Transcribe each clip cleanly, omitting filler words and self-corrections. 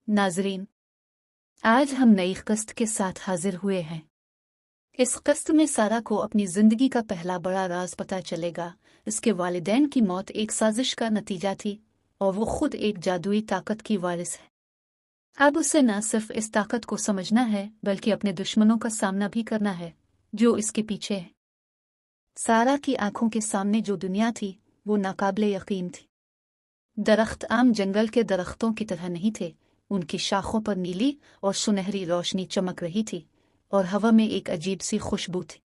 नाजरीन, आज हम नई किस्त के साथ हाजिर हुए हैं। इस किस्त में सारा को अपनी जिंदगी का पहला बड़ा राज पता चलेगा। इसके वालिदैन की मौत एक साजिश का नतीजा थी और वो खुद एक जादुई ताकत की वारिस है। अब उसे न सिर्फ इस ताकत को समझना है बल्कि अपने दुश्मनों का सामना भी करना है जो इसके पीछे है। सारा की आंखों के सामने जो दुनिया थी वो नाकाबिले यकीन थी। दरख्त आम जंगल के दरख्तों की तरह नहीं थे। उनकी शाखों पर नीली और सुनहरी रोशनी चमक रही थी और हवा में एक अजीब सी खुशबू थी।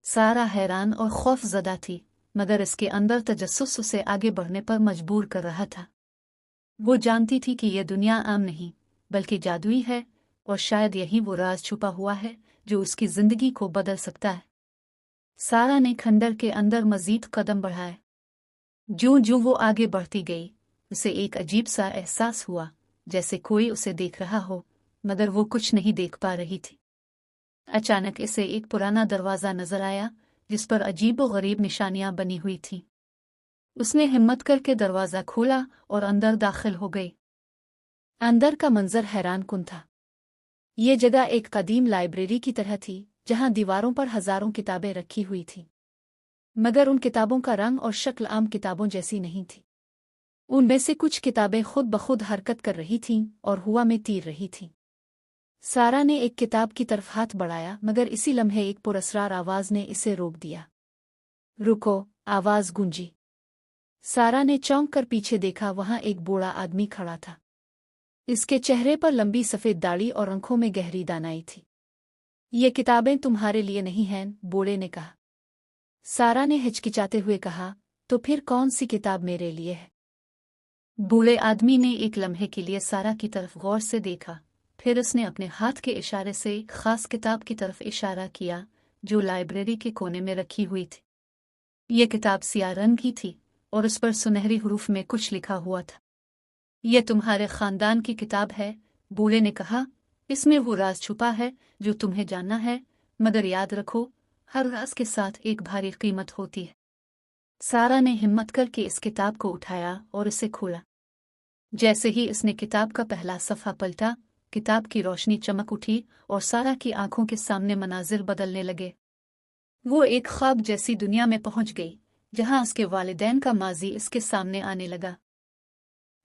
सारा हैरान और खौफजदा थी, मगर इसके अंदर तजस्सुस उसे आगे बढ़ने पर मजबूर कर रहा था। वो जानती थी कि यह दुनिया आम नहीं बल्कि जादुई है और शायद यही वो राज छुपा हुआ है जो उसकी जिंदगी को बदल सकता है। सारा ने खंडर के अंदर मजीद कदम बढ़ाए। जो जो वो आगे बढ़ती गई उसे एक अजीब सा एहसास हुआ, जैसे कोई उसे देख रहा हो मगर वो कुछ नहीं देख पा रही थी। अचानक इसे एक पुराना दरवाज़ा नजर आया जिस पर अजीब व गरीब निशानियां बनी हुई थीं। उसने हिम्मत करके दरवाज़ा खोला और अंदर दाखिल हो गई। अंदर का मंजर हैरानकुन था। ये जगह एक कदीम लाइब्रेरी की तरह थी जहां दीवारों पर हजारों किताबें रखी हुई थीं, मगर उन किताबों का रंग और शक्ल आम किताबों जैसी नहीं थी। उनमें से कुछ किताबें खुद ब खुद हरकत कर रही थीं और हवा में तीर रही थीं। सारा ने एक किताब की तरफ हाथ बढ़ाया, मगर इसी लम्हे एक पुरस्रार आवाज ने इसे रोक दिया। रुको! आवाज गूंजी। सारा ने चौंक कर पीछे देखा। वहां एक बूढ़ा आदमी खड़ा था। इसके चेहरे पर लंबी सफेद दाढ़ी और आंखों में गहरी दानाई थी। ये किताबें तुम्हारे लिए नहीं हैं, बूढ़े ने कहा। सारा ने हिचकिचाते हुए कहा, तो फिर कौन सी किताब मेरे लिए है? बूढ़े आदमी ने एक लम्हे के लिए सारा की तरफ गौर से देखा, फिर उसने अपने हाथ के इशारे से एक खास किताब की तरफ इशारा किया जो लाइब्रेरी के कोने में रखी हुई थी। यह किताब सियाह रंग की थी और उस पर सुनहरी हरूफ में कुछ लिखा हुआ था। यह तुम्हारे खानदान की किताब है, बूढ़े ने कहा। इसमें वो राज छुपा है जो तुम्हें जानना है, मगर याद रखो, हर राज के साथ एक भारी कीमत होती है। सारा ने हिम्मत करके इस किताब को उठाया और इसे खोला। जैसे ही इसने किताब का पहला सफ़ा पलटा, किताब की रोशनी चमक उठी और सारा की आंखों के सामने मनाजिर बदलने लगे। वो एक ख्वाब जैसी दुनिया में पहुंच गई जहां उसके वालिदैन का माजी इसके सामने आने लगा।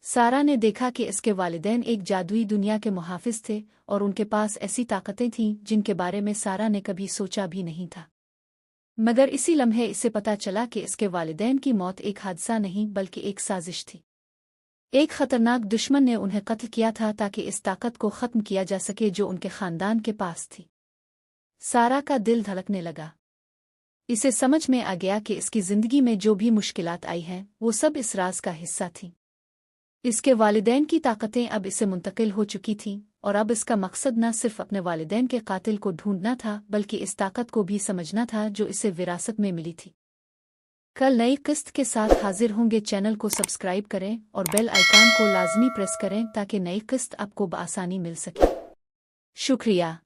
सारा ने देखा कि इसके वालिदैन एक जादुई दुनिया के मुहाफिज थे और उनके पास ऐसी ताकतें थीं जिनके बारे में सारा ने कभी सोचा भी नहीं था। मगर इसी लम्हे इसे पता चला कि इसके वालिदैन की मौत एक हादसा नहीं बल्कि एक साजिश थी। एक खतरनाक दुश्मन ने उन्हें कत्ल किया था ताकि इस ताकत को ख़त्म किया जा सके जो उनके ख़ानदान के पास थी। सारा का दिल धड़कने लगा। इसे समझ में आ गया कि इसकी ज़िंदगी में जो भी मुश्किलात आई हैं वो सब इस राज का हिस्सा थीं। इसके वालिदैन की ताकतें अब इसे मुंतकिल हो चुकी थीं और अब इसका मकसद न सिर्फ अपने वालिदैन के कातिल को ढूंढना था बल्कि इस ताकत को भी समझना था जो इसे विरासत में मिली थी। कल नई किस्त के साथ हाजिर होंगे। चैनल को सब्सक्राइब करें और बेल आइकन को लाजमी प्रेस करें ताकि नई किस्त आपको बआसानी मिल सके। शुक्रिया।